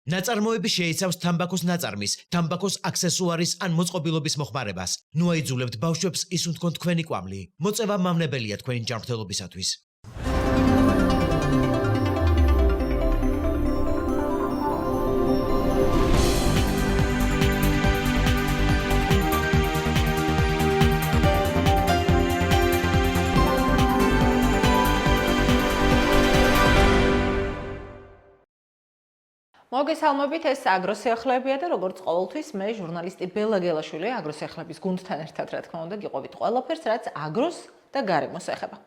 ნაწარმოები შეიცავს თამბაქოს ნაწარმის, თამბაქოს აქსესუარის ან მოწყობილობის მოხმარებას. ნუ აიძულებთ ბავშვებს ისუნ თქვენ თქვენი კვამლი. მოწევა მავნებელია თქვენი ჯანმრთელობისათვის. მოგესალმებით, ეს აგროსიახლეებია და როგორც ყოველთვის მე ჟურნალისტი ბელა გელაშვილი აგროსიახლეების გუნდთან ერთად რა თქმა უნდა გიყვებით ყველაფერს, რაც აგროს და გარემოს ეხება.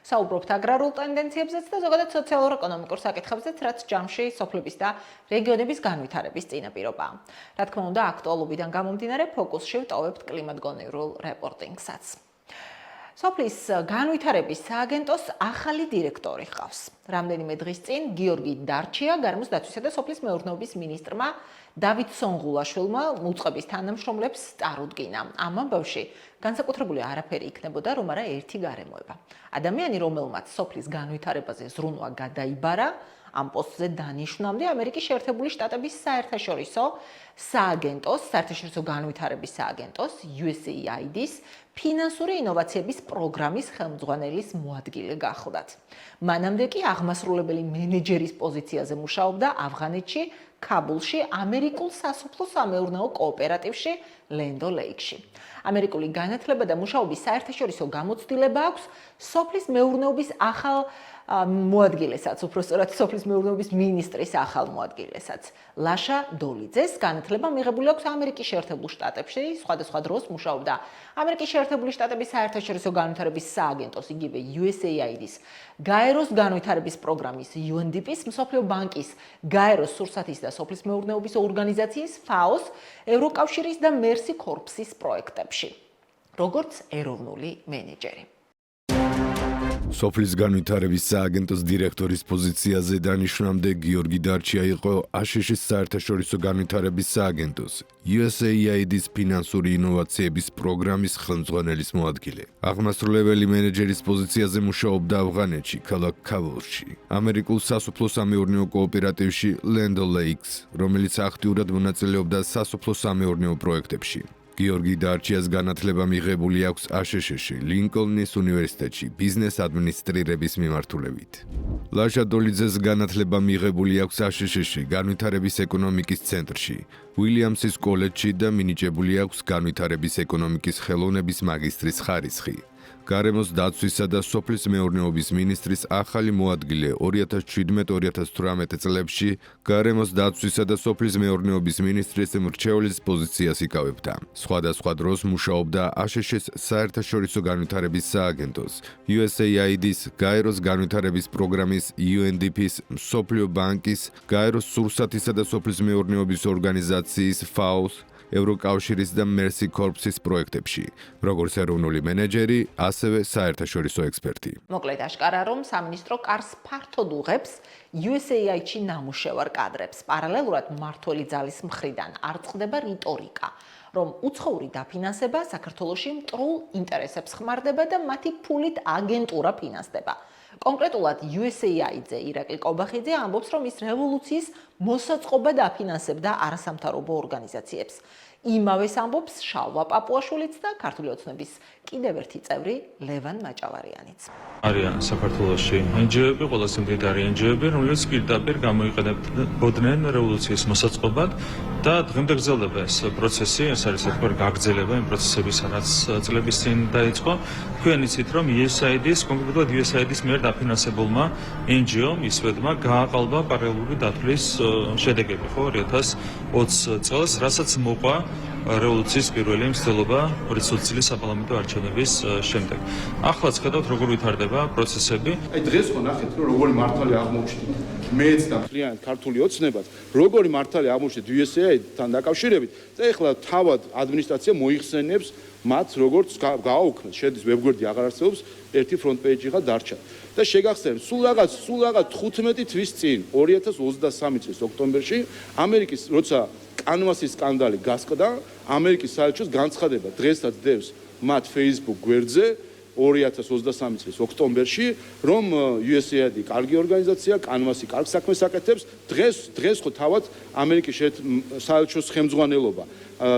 საუბრობთ აგრარულ ტენდენციებზეც და ზოგადად სოციალურ-ეკონომიკურ საკითხებზეც, რაც ჯამში სოფლების და რეგიონების განვითარების წინაპირობაა. რა თქმა უნდა, აქტუალობიდან გამომდინარე ფოკუსში ვტოვებთ კლიმატგონივრულ რეპორტინგსაც. სოფლის განვითარების სააგენტოს ახალი დირექტორი ჰყავს. რამდენიმე დღის წინ გიორგი დარჩია გარემოს დაცვისა და სოფლის მეურნეობის მინისტრმა დავით სონღულაშვილმა უწყების თანამშრომლებს წარუდგინა. ამ ამბავში განსაკუთრებული არაფერი იქნებოდა, რომ არა ერთი გარემოება. ადამიანი, რომელმაც სოფლის განვითარებაზე ზრუნვა გადაიბარა, ამ პოსტზე დანიშნამდე ამერიკის შეერთებული შტატების საერთაშორისო სააგენტოს, საერთაშორისო განვითარების სააგენტოს USAID-ის ფინანსური ინოვაციების პროგრამის ხელმძღვანელის მოადგილე გახლდათ. მანამდე კი აღმასრულებელი მენეჯერის პოზიციაზე მუშაობდა ავღანეთში, ქაბულში, ამერიკულ სასოფლო-სამეურნეო კოოპერატივში Land O'Lakes-ში. ამერიკული განათლება და მუშაობის საერთაშორისო გამოცდილება აქვს სოფლის მეურნეობის ახალ მოადგილესაც, უпростоრად სოფლის მეურნეობის მინისტრის ახალ მოადგილესაც. ლაშა დოლიძეს განათლება მიღებული აქვს ამერიკის შეერთებულ შტატებში, სხვადასხვა დროს მუშაობდა ამერიკის შეერთებული შტატების საერთაშორისო განვითარების სააგენტოს, იგივე USAID-ის, გაეროს განვითარების პროგრამის UNDP-ის, მსოფლიო ბანკის, გაეროს სურსათის და სოფლის მეურნეობის ორგანიზაციის FAO-ს, ევროკავშირის და Mercy Corps-ის პროექტებში, როგორც ეროვნული მენეჯერი. სოფლის განვითარების სააგენტოს დირექტორის პოზიციაზე დანიშნამდე გიორგი დარჩია იყო აშშ-ის საერთაშორისო განვითარების სააგენტოს USAID-ის ფინანსური ინოვაციების პროგრამის ხელმძღვანელის მოადგილე. აღმასრულებელი მენეჯერის პოზიციაზე მუშაობდა ავღანეთში, ქალაქ ქაბულში, ამერიკულ სასოფლო-სამეურნეო კოოპერატივში Land O'Lakes, რომელიც აქტიურად მონაწილეობდა სასოფლო-სამეურნეო პროექტებში. გიორგი დარჩიას განათლება მიღებული აქვს აშშ-ში, ლინკოლნის უნივერსიტეტში, ბიზნეს ადმინისტრირების მიმართულებით. ლაშა დოლიძეს განათლება მიღებული აქვს აშშ-ში, განვითარების ეკონომიკის ცენტრში, უილიამსის კოლეჯში და მინიჭებული აქვს განვითარების ეკონომიკის ხელოვნების მაგისტრის ხარისხი. გარემოს დაცვისა და სოფლის მეურნეობის მინისტრის ახალი მოადგილე 2017-2018 წლებში გარემოს დაცვისა და სოფლის მეურნეობის მინისტრის მრჩეველის პოზიციას იკავებდა. სხვადასხვა დროს მუშაობდა აშშ-ის საერთაშორისო განვითარების სააგენტოს, USAID-ის, გაეროს განვითარების პროგრამის UNDP-ის, მსოფლიო ბანკის, გაეროს სურსათისა და სოფლის მეურნეობის ორგანიზაციის FAO-ს, ევროკავშირის და Mercy Corps-ის პროექტებში, როგორც ეროვნული მენეჯერი, ასევე საერთაშორისო ექსპერტი. მოკლედ აშკარა, რომ სამინისტრო კარს ფართოდ უღებს USAID-ში ნამუშევარ კადრებს. პარალელურად მმართველი ძალის მხრიდან არ წყდება რიტორიკა, რომ უცხოური დაფინანსება საქართველოში მტრულ ინტერესებს ხმარდება და მათი ფულით აგენტურა ფინანსდება. კონკრეტულად USAID-ზე ირაკლი კობახიძე ამბობს, რომ ის რევოლუციის მოსაწყობად აფინანსებდა არასამთავრობო ორგანიზაციებს. იმავეს ამბობს შალვა პაპუაშვილიც და ქართული ოცნების კიდევ ერთი წევრი ლევან მაჭავარიანიც. არიან საქართველოში NGO-ები, ყველაზე მდიდარი NGO-ები, რომლებიც პირდაპირ გამოიყენებოდნენ რევოლუციის მოსაწყობად და დღემდე გრძელდება ეს პროცესი, ეს არის ერთგვარი გაგრძელება იმ პროცესების, რაც წლების წინ დაიწყო. თქვენ იცით, რომ USAID-ის, კონკრეტულად USAID-ის მიერ დაფინანსებულმა NGO-მ ისვედმა გააყალბა პარალელური დათვლის შედეგები, ხო, 2020 წელს, რასაც მოყვა რევოლუციის პირველი მცდელობა 2020 წლის საპარლამენტო არჩევნების შემდეგ. ახლაც ხედავთ, როგორ ვითარდება პროცესები. აი დღეს ხო ნახეთ, რომ როგორი მართალი აღმოჩნდა. მეც და მთლიანად ქართული ოცნებაც, როგორი მართალი აღმოჩნდა USAID-თან დაკავშირებით და ეხლა თავად ადმინისტრაცია მოიხსენებს მათ როგორც გააუქმეს, შედის ვებგვერდი აღარ არსებობს, ერთი ფრონტ პეიჯიღა დარჩა. და შეგახსენებთ, სულ რაღაც 15 თვის წინ 2023 წლის ოქტომბერში ამერიკის როცა კანვასის სკანდალი გასყდა, ამერიკის საელჩოს განცხადება დღესაც დევს მათ Facebook გვერდზე 2023 წლის ოქტომბერში, რომ USAID კარგი ორგანიზაცია, კანვასი კარგ საქმეს აკეთებს, დღეს ხო თავად ამერიკის საელჩოს ხელმძღვანელობა,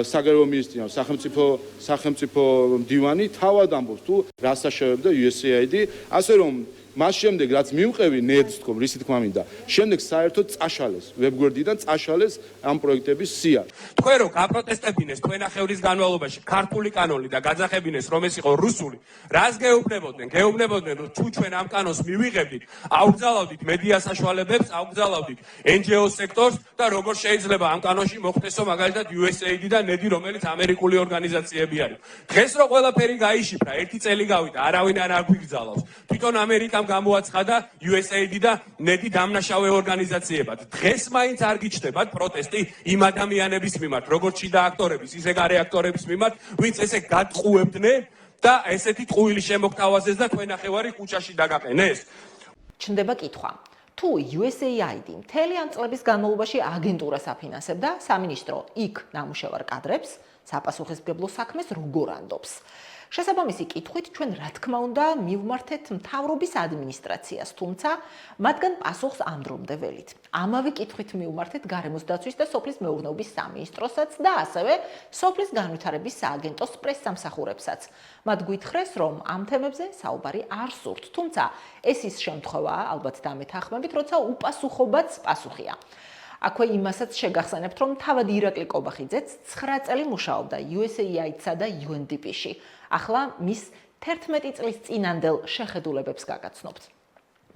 საგარეო მინისტრია, სახელმწიფო მდივანი თავად ამბობს თუ რას აშევებდა USAID, ასე რომ მას შემდეგ რაც მივყევი ნედს თქო, რისი თქმა მინდა, შემდეგ საერთოდ წაშალეს ვებგვერდიდან წაშალეს ამ პროექტების სია. თქვენ რო გაპროტესტებინეს თქვენახევრის განმავლობაში ქართული კანონი და გაძახებინეს რომ ეს იყო რუსული, რას გეუბნებოდნენ? გეუბნებოდნენ რომ თუ ჩვენ ამ კანონს მივიღებდით, აუგზავნებდით მედია საშუალებებს, აუგზავნებდით NGO სექტორს და როგორ შეიძლება ამ კანონში მოხდესო მაგალითად USAID და NED, რომელიც ამერიკული ორგანიზაციები არის. დღეს რო ყველაფერი გაიშიფრა, ერთი წელი გავიდა, არავინ არ აგვიგზავნოს. თვითონ ამერიკამ გამოაცხადა USAID და NED დამნაშავე ორგანიზაციებად. დღეს მაინც არ გიჩნდებათ პროტესტი იმ ადამიანების მიმართ, როგორც შიდა აქტორების, ისე გარე აქტორების მიმართ, ვინც ესე გატყუებდნენ და ესეთი ტყუილი შემოგთავაზეს და თქვენახევარი ქუჩაში დაგაყენეს. ჩნდება კითხვა. თუ USAID მთელი ამ წლების განმავლობაში აგენტურას აფინანსებდა, სამინისტრო იქ ნამუშევარ კადრებს, საპასუხისმგებლო საქმეს როგორ ანდობს? შესაბამისი კითხვით ჩვენ რა თქმა უნდა მივმართეთ მთავრობის ადმინისტრაციას, თუმცა მათგან პასუხს ამ დრომდე ველით. ამავე კითხვით მივმართეთ გარემოს დაცვის და სოფლის მეურნეობის სამინისტროსაც და ასევე სოფლის განვითარების სააგენტოს პრესსამსახურებსაც. მათ გვითხრეს, რომ ამ თემებზე საუბარი არ სურთ, თუმცა ეს ის შემთხვევაა, ალბათ დამეთანხმებით, როცა უპასუხობაც პასუხია. აქვე იმასაც შეგახსენებთ, რომ თავად ირაკლი კობახიძეც 9 წელი მუშაობდა USAID-სა და UNDP-ში. ახლა მის 11 წლის წინანდელ შეხედულებებს გაგაცნობთ.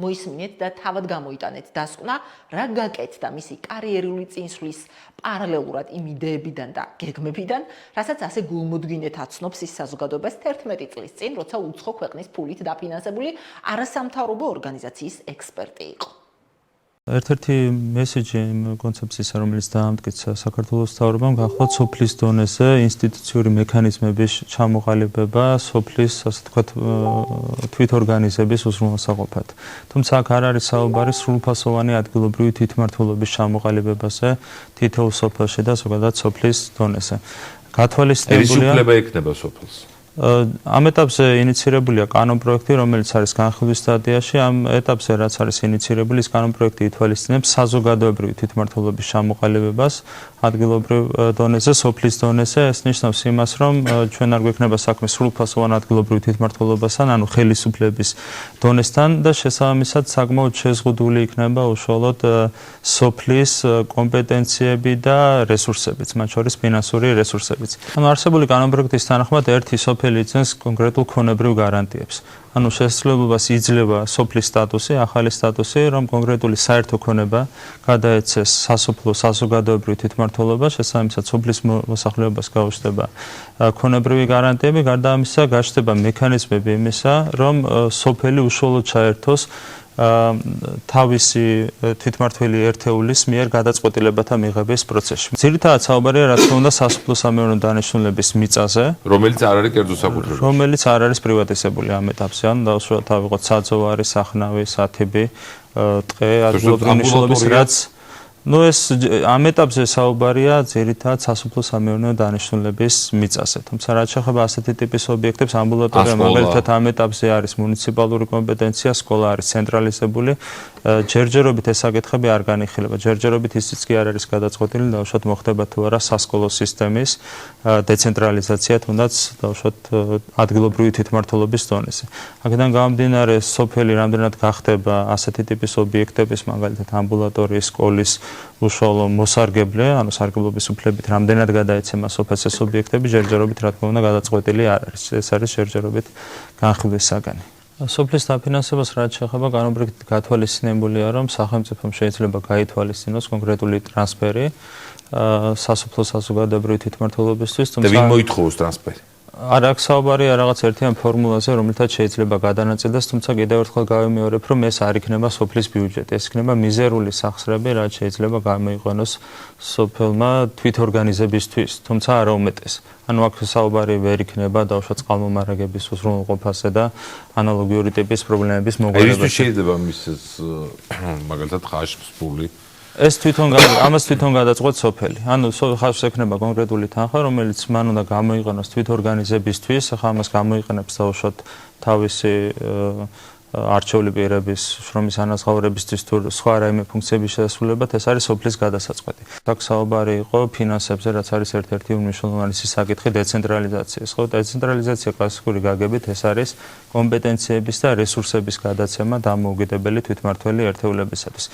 მოისმინეთ და თავად გამოიტანეთ დასკვნა, რა გაკეთდა მისი კარიერული წინსვლის პარალელურად იმ იდეებიდან და გეგმებიდან, რასაც ასე გულმოდგინედ აცნობს ის საზოგადოებას 11 წლის წინ, როცა უცხო ქვეყნის ფულით დაფინანსებული არასამთავრობო ორგანიზაციის ექსპერტი იყო. ერთ-ერთი მესეჯი იმ კონცეფციისა, რომელიც დაამტკიცა საქართველოს მთავრობამ, გახლავთ სოფლის დონეზე ინსტიტუციური მექანიზმების ჩამოყალიბება სოფლის, ასე ვთქვათ, თვითორგანიზების უზრუნველსაყოფად. თუმცა აქ არ არის საუბარი სრულფასოვანი ადგილობრივი თვითმმართველობის ჩამოყალიბებაზე თითოეულ სოფელში და ზოგადად სოფლის დონეზე. გათვალისწინებულია ერისუფლება ექნება სოფელს. ამ ეტაპზე ინიცირებულია კანონპროექტი, რომელიც არის განხილვის სტადიაში. ამ ეტაპზე რაც არის ინიცირებული, ის კანონპროექტი ითვალისწინებს საზოგადოებრივი თვითმმართველობის ჩამოყალიბებას ადგილობრივ დონეზე, სოფლის დონეზე. ეს ნიშნავს იმას, რომ ჩვენ არ გვექნება საქმე სრულფასოვან ადგილობრივ თვითმმართველობასთან, ანუ ხელისუფლების დონესთან და შესაბამისად საკმაოდ შეზღუდული იქნება უშუალოდ სოფლის კომპეტენციები და რესურსებიც, მათ შორის ფინანსური რესურსებიც. ანუ არსებული კანონპროექტის თანახმად ერთი სოფელი იძენს კონკრეტულ ქონებრივ გარანტიებს. ანუ შესაძლებლობას იძლევა სოფლის სტატუსი, ახალი სტატუსი, რომ კონკრეტული საერთო ქონება გადაეცეს სასოფლო საზოგადოებრივ თვითმმართველობა, შესაბამისად სოფლის მოსახლეობას გაუჩნდება ქონებრივი გარანტიები, გარდა ამისა გაჩნდება მექანიზმები იმისა, რომ სოფელი უშუალოდ ჩაერთოს თავისი თვითმმართველი ერთეულის მიერ გადაწყვეტილებათა მიღების პროცესში. ძირითადად საუბარია რა თქმა უნდა სასოფლო-სამეურნეო დანიშნულების მიწაზე, რომელიც არ არის კერძო საკუთრება. რომელიც არ არის პრივატიზებული ამ ეტაპზე, ანუ დაუშვათ ავიღოთ საძოვარი, სახნავი, სათიბი, ტყე, ადგილობრივი მნიშვნელობის რაც ეს ამ ეტაპზე საუბარია ძირითადად სასოფლო-სამეურნეო დანიშნულების მიწაზე. თუმცა რაც შეეხება ასეთი ტიპის ობიექტებს, ამბულატორია მაგალითად ამ ეტაპზე არის მუნიციპალური კომპეტენცია, სკოლა არის ცენტრალიზებული. ჯერჯერობით ეს საკითხები არ განიხილება. ჯერჯერობით ისიც კი არ არის გადაწყვეტილი, დაუშვათ მოხდება თუ არა სასკოლო სისტემის დეცენტრალიზაცია, თუნდაც დაუშვათ ადგილობრივი თვითმმართველობის დონეზე. აქედან გამომდინარე, სოფელი რამდენად გახდება ასეთი ტიპის ობიექტების, მაგალითად ამბულატორიის, სკოლის უშუალო მოსარგებლე, ანუ სარგებლობის უფლებით რამდენად გადაეცემა სოფელს ეს ობიექტები, ჯერჯერობით რა თქმა უნდა გადაწყვეტილი არ არის. ეს არის ჯერჯერობით განხილვის საგანი. სოფლის დაფინანსებას რაც შეეხება კანონპროექტით გათვალისწინებულია, რომ სახელმწიფომ შეიძლება გაითვალისწინოს კონკრეტული ტრანსფერი სასოფლო საზოგადოებრივი თვითმმართველობისთვის, და ვინ მოითხოვოს ტრანსფერი? არ აქვს საუბარია რაღაც ერთიან ფორმულაზე, რომლითაც შეიძლება გადანაწილდეს, თუმცა კიდევ ერთხელ გავიმეორებ, რომ ეს არ იქნება სოფლის ბიუჯეტი, ეს იქნება მიზერული სახსრები, რაც შეიძლება გამოიყენოს სოფელმა თვითორგანიზებისთვის, თუმცა არა უმეტეს. ანუ აქ საუბარი ვერ იქნება დაუშვათ წყალმომარაგების უზრუნველყოფაზე და ანალოგიური ტიპის პრობლემების მოგვარებაში. შეიძლება მის მაგალითად ხაშს ფული ეს ამას თვითონ გადაწყვეტ სოფელი. ანუ ხალხს ექნება კონკრეტული თანხა, რომელიც მან უნდა გამოიყენოს თვითორგანიზებისთვის, ახლა ამას გამოიყენებს დაუშვათ თავისი არჩეული პირების შრომის ანაზღაურებისთვის თუ სხვა რაიმე ფუნქციების შესრულებად, ეს არის სოფლის გადასაწყვეტი. აქ საუბარი იყო ფინანსებზე, რაც არის ერთ-ერთი უმნიშვნელოვანესი საკითხი დეცენტრალიზაციის. ხო, დეცენტრალიზაცია კლასიკური გაგებით ეს არის კომპეტენციების და რესურსების გადაცემა დამოუკიდებელი თვითმმართველი ერთეულებისათვის.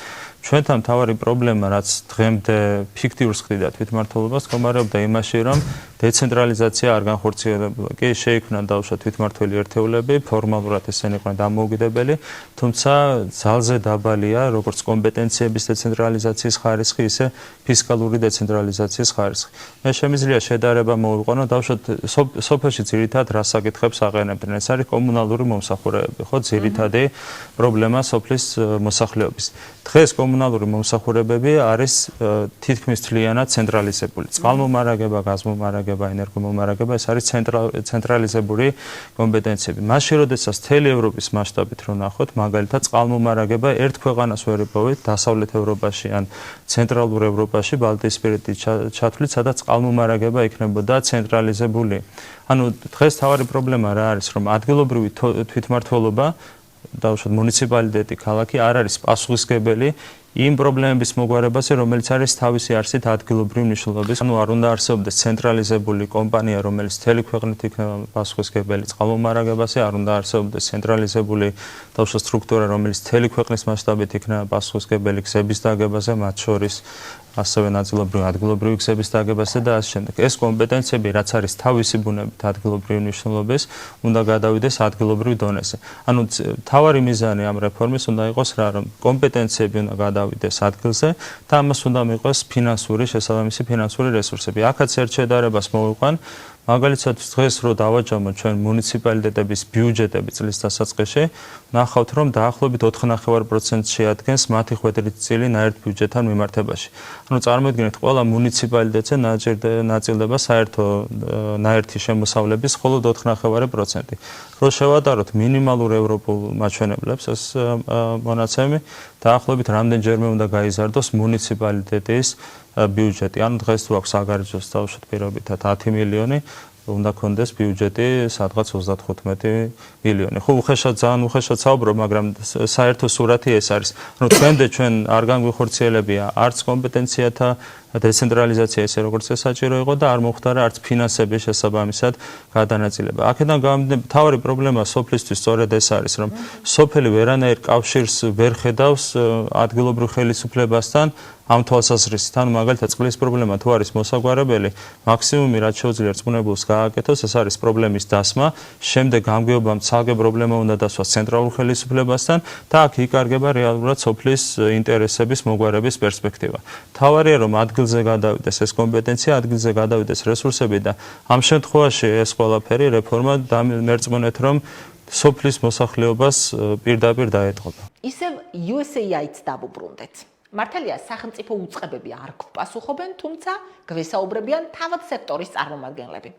ჩვენთან მთავარი პრობლემა, რაც დღემდე ფიქტიურს ხდიდა თვითმმართველობას, მდგომარეობდა იმაში, რომ დეცენტრალიზაცია არ განხორციელებულა. კი, შეიქმნა დაუშვათ თვითმმართველი ერთეულები, ფორმალურად ესენი იყვნენ დამოუკიდებელი, თუმცა ძალზე დაბალია როგორც კომპეტენციების დეცენტრალიზაციის ხარისხი, ისე ფისკალური დეცენტრალიზაციის ხარისხი. მე შემიძლია შედარება მოვიყვანო, დაუშვათ სოფელში ძირითადად რა საკითხებს აყენებდნენ. ეს არის კომუნალური მომსახურებები, ხო, ძირითადი პრობლემა სოფლის მოსახლეობის. დღეს კომუნალური მომსახურებები არის თითქმის მთლიანად ცენტრალიზებული. წყალმომარაგება, გაზმომარაგება, ენერგომომარაგება, ეს არის ცენტრალიზებული კომპეტენციები. მაშინ, როდესაც მთელი ევროპის მასშტაბით რო ნახოთ, მაგალითად, წყალმომარაგება ერთ ქვეყანას ვერ იპოვეთ დასავლეთ ევროპაში ან ცენტრალურ ევროპაში, ბალტიისპირეთის ჩათვლით, სადაც წყალმომარაგება იქნებოდა ცენტრალიზებული. ანუ დღეს თავარი პრობლემა რა არის, რომ ადგილობრივი თვითმმართველობა დაუშვათ მუნიციპალიტეტი, ქალაქი არ არის პასუხისმგებელი იმ პრობლემების მოგვარებაზე, რომელიც არის თავისი არსით ადგილობრივი მნიშვნელობის. ანუ არ უნდა არსებობდეს ცენტრალიზებული კომპანია, რომელიც მთელი ქვეყნით იქნება პასუხისმგებელი წყალმომარაგებაზე, არ უნდა არსებობდეს ცენტრალიზებული დაუშვათ სტრუქტურა, რომელიც მთელი ქვეყნის მასშტაბით იქნება პასუხისმგებელი გზების დაგებაზე, მათ შორის ასევე ნაწილობრივ ადგილობრივი გზების დაგებაზე და ასე შემდეგ. ეს კომპეტენციები, რაც არის თავისი ბუნებით ადგილობრივი მნიშვნელობის, უნდა გადავიდეს ადგილობრივ დონეზე. ანუ მთავარი მიზანი ამ რეფორმის უნდა იყოს რა, რომ კომპეტენციები უნდა გადავიდეს ადგილზე და ამას უნდა მიიღოს შესაბამისი ფინანსური რესურსები. აქაც ერთ შედარებას მოვიყვან. მაგალითად, დღეს რო დავაჯამოთ ჩვენ მუნიციპალიტეტების ბიუჯეტები წლის დასაწყისში, ნახავთ, რომ დაახლოებით 4.5% შეადგენს მათი ხვედრით წილი ნაერთ ბიუჯეტთან მიმართებაში. ანუ წარმოიდგინეთ, ყველა მუნიციპალიტეტზე ნაწილდება საერთო ნაერთი შემოსავლების მხოლოდ 4.5%. რო შევადაროთ მინიმალურ ევროპულ მაჩვენებლებს, ეს მონაცემი დაახლოებით რამდენჯერმე უნდა გაიზარდოს მუნიციპალიტეტის ბიუჯეტი. ანუ დღეს თუ აქვს საგარეჯოს დაუშვათ პირობითად 10 მილიონი, უნდა კონდეს ბიუჯეტი სადღაც 35 მილიონი. ხო, ძალიან უხეშად საუბრობ, მაგრამ საერთო სურათი ეს არის. ანუ თქვენდე ჩვენ არ განგვიხორციელებია არც კომპეტენციათა დეცენტრალიზაცია ესე როგორც ეს საჭირო იყო და არ მოხდარა არც ფინანსების შესაბამისად გადანაწილება. აქედან გამომდინარე, მთავარი პრობლემა სოფლისთვის სწორედ ეს არის, რომ სოფელი ვერანაირ კავშირს ვერ ხედავს ადგილობრივ ხელისუფლებასთან ამ თვალსაზრისით. ანუ მაგალითად წყლის პრობლემა თუ არის მოსაგვარებელი, მაქსიმუმი რაც შეუძლია რწმუნებულს გააკეთოს, ეს არის პრობლემის დასმა, შემდეგ გამგეობამ ცალკე პრობლემა უნდა დასვას ცენტრალურ ხელისუფლებასთან და აქ იკარგება რეალურად სოფლის ინტერესების მოგვარების პერსპექტივა. მთავარია რომ ადგილზე გადავიდეს ეს კომპეტენცია, ადგილზე გადავიდეს რესურსები და ამ შემთხვევაში ეს ყველაფერი რეფორმა მერწმუნეთ რომ სოფლის მოსახლეობას პირდაპირ დაეტყობა. ისევ USAID-ს დავუბრუნდეთ. მართალია სახელმწიფო უწყებები არ გვპასუხობენ, თუმცა გვესაუბრებიან თავად სექტორის წარმომადგენლები.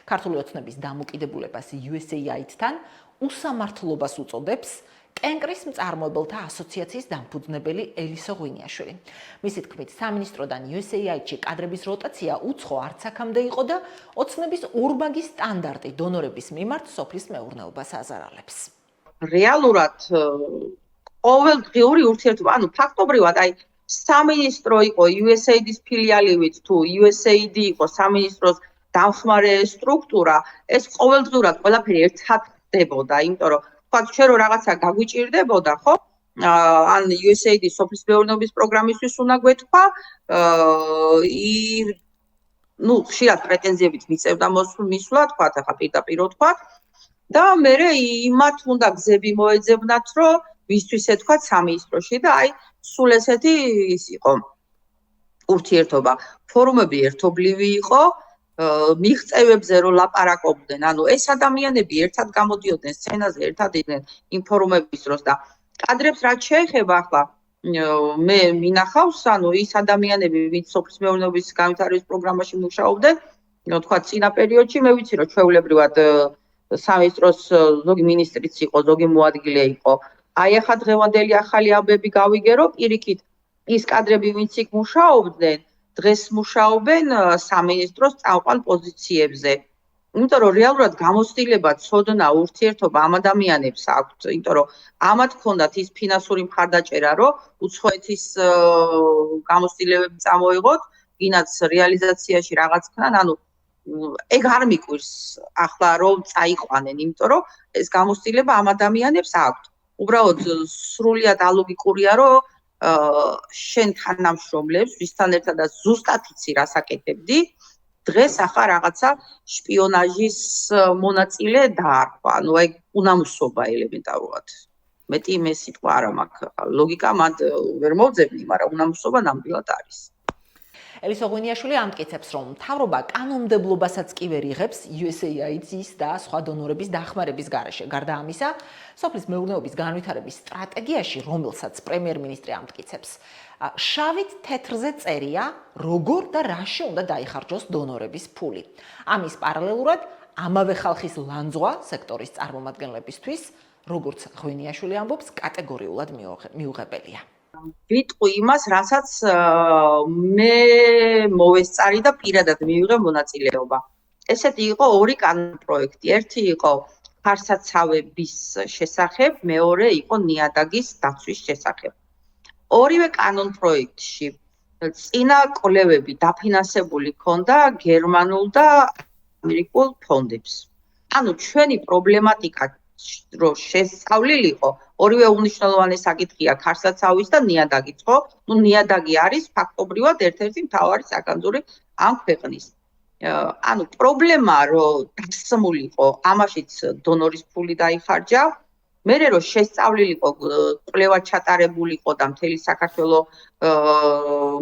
ქართული ოცნების დამოკიდებულებას USAID-თან უსამართლობას უწოდებს კენკრის მწარმოებელთა ასოციაციის დამფუძნებელი ელისო ღვინიაშვილი. მისი თქმით, სამინისტროდან USAID-ში კადრების როტაცია უცხო არც აქამდე იყო და ოცნების ორმაგი სტანდარტი დონორების მიმართ სოფლის მეურნეობას აზარალებს. რეალურად ყოველდღიური ურთიერთობა, ანუ ფაქტობრივად, აი სამინისტრო იყო USAID-ის ფილიალივით თუ USAID იყო სამინისტროს დამხმარე სტრუქტურა, ეს ყოველდღურად ყველაფერი ერთად ხდებოდა, იმიტომ რომ თქვა ჩვენ რო რაღაცა გაგვიჭირდებოდა, ხო? ან USAID-ის სოფლის მეურნეობის პროგრამისთვის უნდა გვეთქვა, ну, ხშირად პრეტენზიებით მიწევდა მისვლა, თქვა, ახლა პირდაპირ თქვა და მე იმათ უნდა გზები მოეძებნათ, რომ ვისთვის ეთქვათ სამინისტროში და აი სულ ესეთი ის იყო ურთიერთობა. ფორუმები ერთობლივი იყო, მიღწევებზე რო ლაპარაკობდნენ, ანუ ეს ადამიანები ერთად გამოდიოდნენ სცენაზე, ერთად იდნენ იმ ფორუმების დროს და კადრებს რაც შეეხება ახლა მე მინახავს, ანუ ის ადამიანები, ვინც სოფლის მეურნეობის განვითარების პროგრამაში მუშაობდნენ, თქვა წინა პერიოდში მე ვიცი რომ ჩვეულებრივად სამინისტროს ზოგი მინისტრიც იყო, ზოგი მოადგილე იყო. აი ახლა დღევანდელი ახალი ამბები გავიგე, რომ პირიქით ის კადრები, ვინც იქ მუშაობდნენ, დღეს მუშაობენ სამინისტროს წამყვან პოზიციებზე. იმიტომ რომ რეალურად გამოცდილება, ცოდნა, ურთიერთობა ამ ადამიანებს აქვთ, იმიტომ რომ ამათ ჰქონდათ ის ფინანსური მხარდაჭერა, რომ უცხოეთის გამოცდილებები წამოიღოთ, ვინაც რეალიზაციაში რაღაც ქნან, ანუ ეგ არ მიკვირს ახლა რომ წაიყვანენ, იმიტომ რომ ეს გამოცდილება ამ ადამიანებს აქვთ. უბრალოდ სრულიად ალოგიკურია, რომ შენ თანამშრომლებს, ვისთან ერთადაც ზუსტად იცი რას აკეთებდი, დღეს ახლა რაღაცა შპიონაჟის მონაწილე დაარქვა. ანუ ეგ უნამუსობა ელემენტარულად. მეტი მე სიტყვა არ მაქვს. ლოგიკა მანდ ვერ მოვძებნი, მაგრამ უნამუსობა ნამდვილად არის. ელისო ღვინიაშვილი ამტკიცებს, რომ მთავრობა კანონმდებლობასაც კი ვერ იღებს USAID-ის და სხვა დონორების დახმარების გარეშე. გარდა ამისა, სოფლის მეურნეობის განვითარების სტრატეგიაში, რომელსაც პრემიერ-მინისტრი ამტკიცებს, შავით თეთრზე წერია, როგორ და რაში უნდა დაიხარჯოს დონორების ფული. ამის პარალელურად, ამავე ხალხის ლანძღვა სექტორის წარმომადგენლებისთვის, როგორც ღვინიაშვილი ამბობს, კატეგორიულად მიუღებელია. ვიტყვი იმას, რასაც მე მოვესწარი და პირადად მივიღე მონაწილეობა. ესეთი იყო ორი კანონპროექტი. ერთი იყო ფარსაცავების შესახებ, მეორე იყო ნიადაგის დაცვის შესახებ. ორივე კანონპროექტში წინა კვლევები დაფინანსებული ჰქონდა გერმანულ და ამერიკულ ფონდებს. ანუ ჩვენი პრობლემატიკა რომ შესწავლილიყო, ორივე უნიშნელოვანი საკითხია ქარსაცავის და ნიადაგის, ხო? ნუ ნიადაგი არის ფაქტობრივად ერთ-ერთი მთავარი საგანძური ამ ქვეყნის. ანუ პრობლემა რომ დასმულიყო, ამაშიც დონორის ფული დაიხარჯა. მერე რომ შესწავლილიყო, კვლევა ჩატარებულიყო და მთელი საქართველო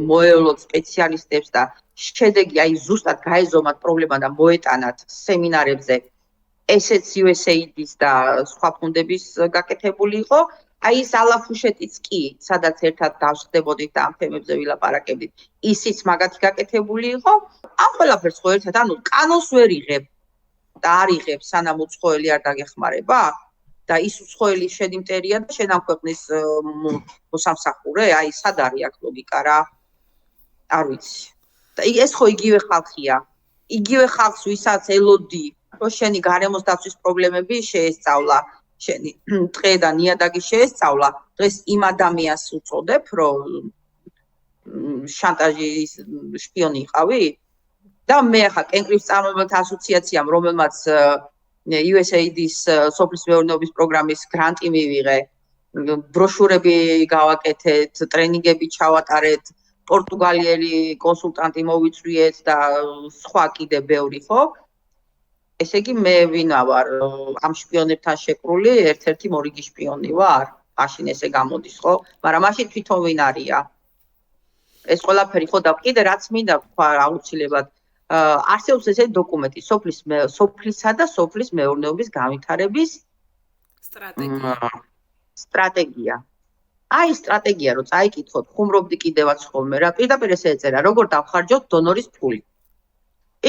მოევლოთ სპეციალისტებს და შედეგი აი ზუსტად გაეზომათ პრობლემა და მოეტანათ სემინარებზე. ესეც USAID-ის და სხვა ფონდების გაკეთებული იყო. აი ეს ალაფუშეტიც კი, სადაც ერთად დავსხდებოდით და ამ თემებზე ვილაპარაკებდით, ისიც მაგათი გაკეთებული იყო. ამ ყველაფერს ხო ერთად, ანუ კანონს ვერ იღებ და არ იღებ, სანამ უცხოელი არ დაგეხმარება და ის უცხოელი შენი მტერია და შენ ამ ქვეყნის მოსამსახურე, აი სად არის აქ ლოგიკა რა? არ ვიცი. და ეს ხო იგივე ხალხია. იგივე ხალხს, ვისაც ელოდი რომ შენი გარემოს დაცვის პრობლემები შეესწავლა, შენი ტყე და ნიადაგი შეესწავლა, დღეს იმ ადამიანს უწოდებ, რომ შანტაჟის შპიონი იყავი? და მე ახლა კენკრიფს წარმომადგენელთა ასოციაციამ, რომელმაც USAID-ის სოფლის მეურნეობის პროგრამის გრანტი მივიღე, ბროშურები გავაკეთეთ, ტრენინგები ჩავატარეთ, პორტუგალიელი კონსულტანტი მოვიწვიეთ და სხვა კიდე ბევრი, ხო? ესე იგი მე ვინა ვარ ამ შპიონებთან შეკრული, ერთ-ერთი მორიგი შპიონი ვარ, მაშინ ესე გამოდის, ხო? მაგრამ მაშინ თვითონ ვინ არია? ეს ყველაფერი ხო და კიდე რაც მინდა თქვა აუცილებლად არსებობს ესეთი დოკუმენტი, სოფლისა და სოფლის მეურნეობის განვითარების სტრატეგია. აი სტრატეგია რო წაიკითხოთ, ხუმრობდი კიდევაც ხოლმე რა, პირდაპირ ესე ეწერა, როგორ დავხარჯოთ დონორის ფული.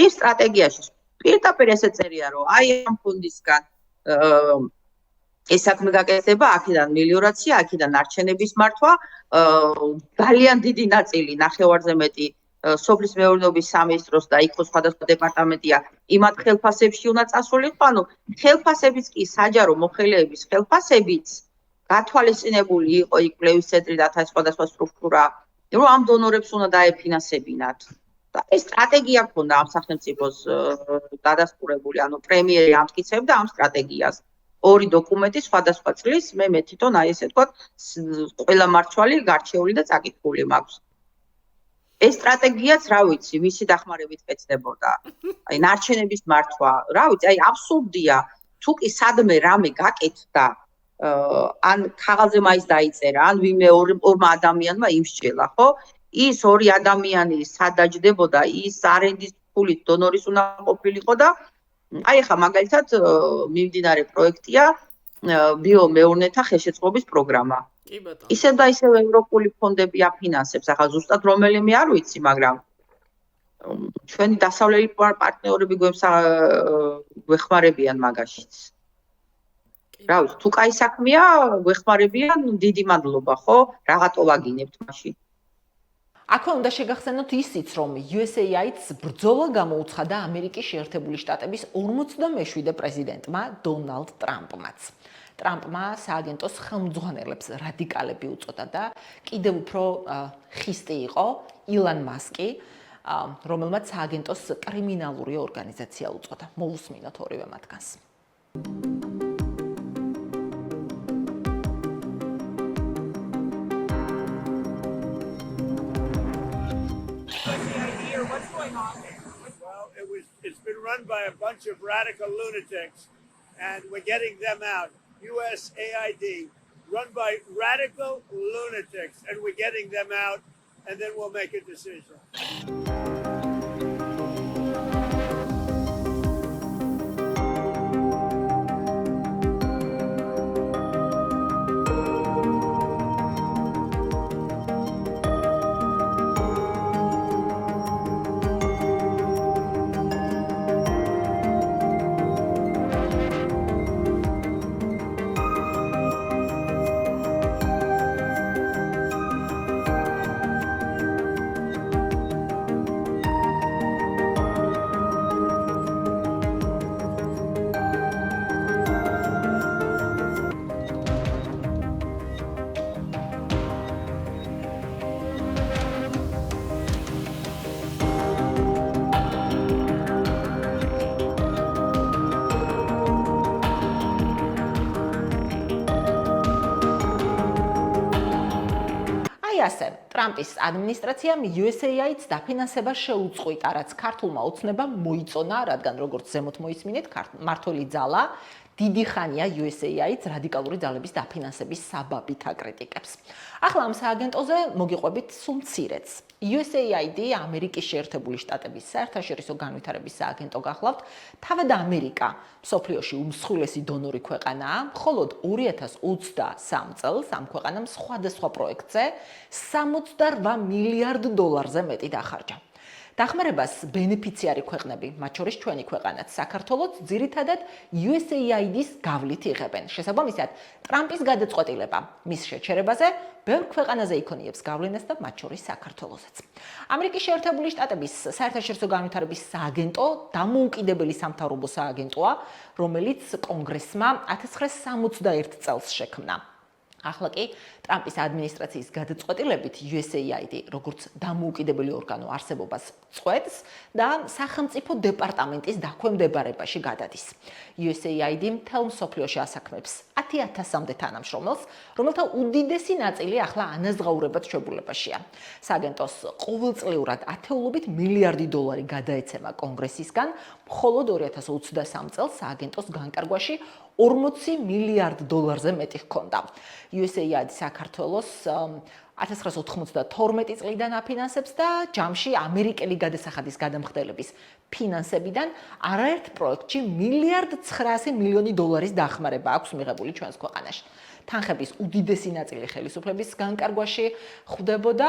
იმ სტრატეგიაში პირდაპირ ესე წერია, რომ აი ამ ფონდისგან ეს საქმე გაკეთდება, აქედან მელიორაცია, აქედან არჩენების მართვა, ძალიან დიდი ნაწილი, ნახევარზე მეტი სოფლის მეურნეობის სამინისტროს და იქ სხვადასხვა დეპარტამენტია, იმათ ხელფასებში უნდა წასულიყო, ანუ ხელფასებიც კი საჯარო მოხელეების ხელფასებიც გათვალისწინებული იყო იქ კვლევის ცენტრი და სხვადასხვა სტრუქტურა, რომ ამ დონორებს უნდა დაეფინანსებინათ. და ეს სტრატეგია ქონდა ამ სახელმწიფოს დადასტურებული, ანუ პრემიერი ამტკიცებდა ამ სტრატეგიას. ორი დოკუმენტი სხვადასხვა წლის, მე თვითონ აი ესე თქვა, ყველა მარცვალი გარჩეული და წაკითხული მაქვს. ეს სტრატეგიაც, რა ვიცი, მისი დახმარებით ეცდებოდა. აი ნარჩენების მართვა, რა ვიცი, აი აბსურდია, თუ კი სადმე რამე გაკეთდა, ან ქაღალდზე მაინც დაიწერა, ან ვინმე ორმა ადამიანმა იმსჯელა, ხო? ის ორი ადამიანი სადაჯდებოდა, ის არენდის ფულით დონორის უნდა ყოფილიყო და აი ახლა მაგალითად მიმდინარე პროექტია ბიომეურნეთა ხელშეწყობის პროგრამა. კი ბატონო. ისევ და ისევ ევროპული ფონდები აფინანსებს, ახლა ზუსტად რომელიმე არ ვიცი, მაგრამ ჩვენი დასავლელი პარტნიორები გვეხმარებიან მაგაშიც. რა ვიცი, თუ კაი საქმეა, გვეხმარებიან, დიდი მადლობა, ხო? რაღაცო ვაგინებთ მაშინ. აქვე უნდა შეგახსენოთ ისიც, რომ USAID-ს ბრძოლა გამოუცხადა ამერიკის შეერთებული შტატების 47 პრეზიდენტმა დონალდ ტრამპმაც. ტრამპმა სააგენტოს ხელმძღვანელებს რადიკალები უწოდა და კიდევ უფრო ხისტი იყო ილონ მასკი, რომელმაც სააგენტოს კრიმინალური ორგანიზაცია უწოდა. მოვუსმინოთ ორივე მათგანს. It's been run by a bunch of radical lunatics, and we're getting them out. USAID, run by radical lunatics, and we're getting them out, and then we'll make a decision. ასე, ტრამპის ადმინისტრაციამ USAID-ს დაფინანსება შეუწყვიტა, რაც ქართულმა ოცნებამ მოიწონა, რადგან როგორც ზემოთ მოისმინეთ, მმართველი ძალა დიდი ხანია USAID-ს რადიკალური ძალების დაფინანსების საბაბით აკრიტიკებს. ახლა ამ სააგენტოზე მოგიყვებით სულ მცირეც. USAID ამერიკის შეერთებული შტატების საერთაშორისო განვითარების სააგენტო გახლავთ, თავად ამერიკა მსოფლიოში უმსხვილესი დონორი ქვეყანაა, მხოლოდ 2023 წელს ამ ქვეყანამ სხვადასხვა პროექტზე $68 მილიარდ მეტი დახარჯა. დახმარებას ბენეფიციარი ქვეყნები, მათ შორის ჩვენი ქვეყანაც, საქართველოც ძირითადად USAID-ის გავლით იღებენ. შესაბამისად, ტრამპის გადაწყვეტილება მის შეჩერებაზე ბევრ ქვეყანაზე იქონიებს გავლენას და მათ შორის საქართველოსაც. ამერიკის შეერთებული შტატების საერთაშორისო განვითარების სააგენტო დამოუკიდებელი სამთავრობო სააგენტოა, რომელიც კონგრესმა 1961 წელს შექმნა. ახლა კი ტრამპის ადმინისტრაციის გადაწყვეტილებით USAID როგორც დამოუკიდებელი ორგანო არსებობას წყვეტს და სახელმწიფო დეპარტამენტის დაქვემდებარებაში გადადის. USAID მთელ მსოფლიოში ასაქმებს 10,000-მდე თანამშრომელს, რომელთა უდიდესი ნაწილი ახლა ანაზღაურებად შეբულებაშია. სააგენტოს ყოველწლიურად ათეულობით მილიარდი დოლარი გადაეცემა კონგრესისგან, მხოლოდ 2023 წელს სააგენტოს განკარგვაში $40 მილიარდ მეტი ჰქონდა. USAID საქართველოს 1992 წლიდან აფინანსებს და ჯამში ამერიკელი გადასახადის გადამხდელების ფინანსებიდან არაერთ პროექტში $1,900 მილიონი დახმარება აქვს მიღებული ჩვენს ქვეყანაში. თანხების უდიდესი ნაწილი ხელისუფლების განკარგვაში ხვდებოდა.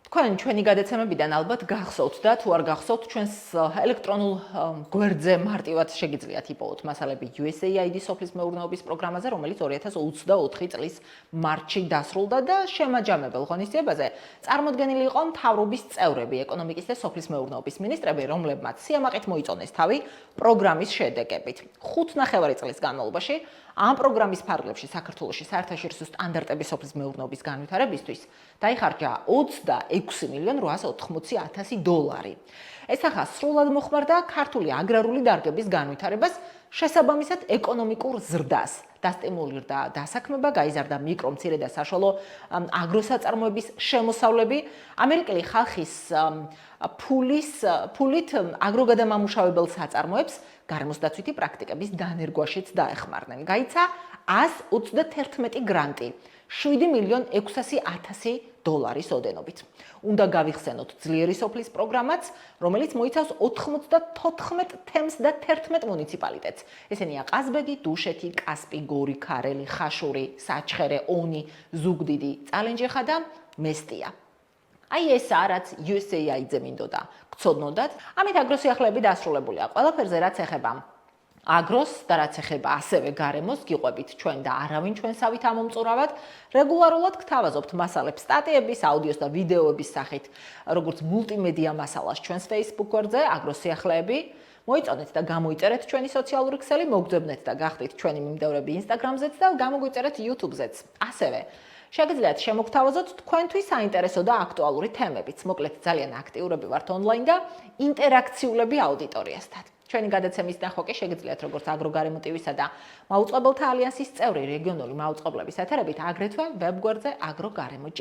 თქვენ ჩვენი გადაცემებიდან ალბათ გახსოვთ და თუ არ გახსოვთ, ჩვენს ელექტრონულ გვერდზე მარტივად შეგიძლიათ იპოვოთ მასალები USAID სოფლის მეურნეობის პროგრამაზე, რომელიც 2024 წლის მარტში დასრულდა და შემაჯამებელ ღონისძიებაზე წარმოდგენილი იყო მთავრობის წევრები, ეკონომიკის და სოფლის მეურნეობის მინისტრები, რომლებმაც სიამაყით მოიწონეს თავი პროგრამის შედეგებით. 5,5 წლის განმავლობაში ამ პროგრამის ფარგლებში საქართველოში საერთაშორისო სტანდარტების სოფლის მეურნეობის განვითარებისთვის დაიხარჯა $26,880,000. ეს ახლა სრულად მოხმარდა ქართული აგრარული დარგების განვითარებას, შესაბამისად ეკონომიკურ ზრდას. დასტიმულირდა დასაქმება, გაიზარდა მიკრო, მცირე და საშუალო აგროსაწარმოების შემოსავლები, ამერიკელი ხალხის ფულით აგროგადამამუშავებელ საწარმოებს გარემოსდაცვითი პრაქტიკების დანერგვაშიც დაეხმარნენ. გაიცა $121 გრანტი, $7,600,000 ოდენობით. უნდა გავიხსენოთ ძლიერი სოფლის პროგრამაც, რომელიც მოიცავს 94 თემს და 11 მუნიციპალიტეტს. ესენია ყაზბეგი, დუშეთი, კასპი, გორი, ქარელი, ხაშური, საჩხერე, ონი, ზუგდიდი, წალენჯიხა და მესტია. აი ესაა, რაც USAID-ზე მინდოდა გცოდნოდათ. ამით აგროსიახლეები დასრულებულია. ყველაფერზე რაც ეხება აგროს და რაც ეხება ასევე გარემოს, გიყვებით ჩვენ და არავინ ჩვენსავით ამომწურავად, რეგულარულად გთავაზობთ მასალებს სტატიების, აუდიოს და ვიდეოების სახით, როგორც მულტიმედია მასალას ჩვენს Facebook გვერდზე აგროს სიახლეები. მოიწონეთ და გამოიწერეთ ჩვენი სოციალური ქსელი, მოგძებნეთ და გახდით ჩვენი მიმდევრები Instagram-ზეც და გამოგვიწერეთ YouTube-ზეც. ასევე შეგიძლიათ შემოგთავაზოთ თქვენთვის საინტერესო და აქტუალური თემებიც. მოკლედ ძალიან აქტიურები ვართ ონლაინ და ინტერაქციულები აუდიტორიასთან. ჩვენი გადაცემის ნახვა კი შეგიძლიათ როგორც აგროგარემო TV-სა და მაუწყებელთა ალიანსის წევრი რეგიონული მაუწყებლების ეთერებით, აგრეთვე ვებგვერდზე agrogaraemo.g.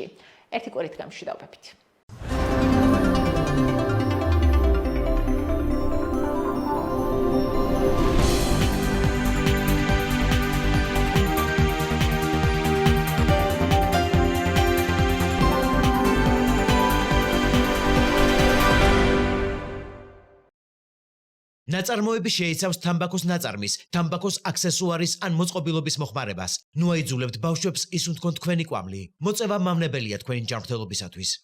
ერთი კვირით გამშვიდობებით. ნაწარმოები შეიცავს თამბაქოს ნაწარმის, თამბაქოს აქსესუარის ან მოწყობილობის მოხმარებას. ნუ აიძულებთ ბავშვებს ისუნთქონ თქვენი კვამლი. მოწევა მავნებელია თქვენი ჯანმრთელობისათვის.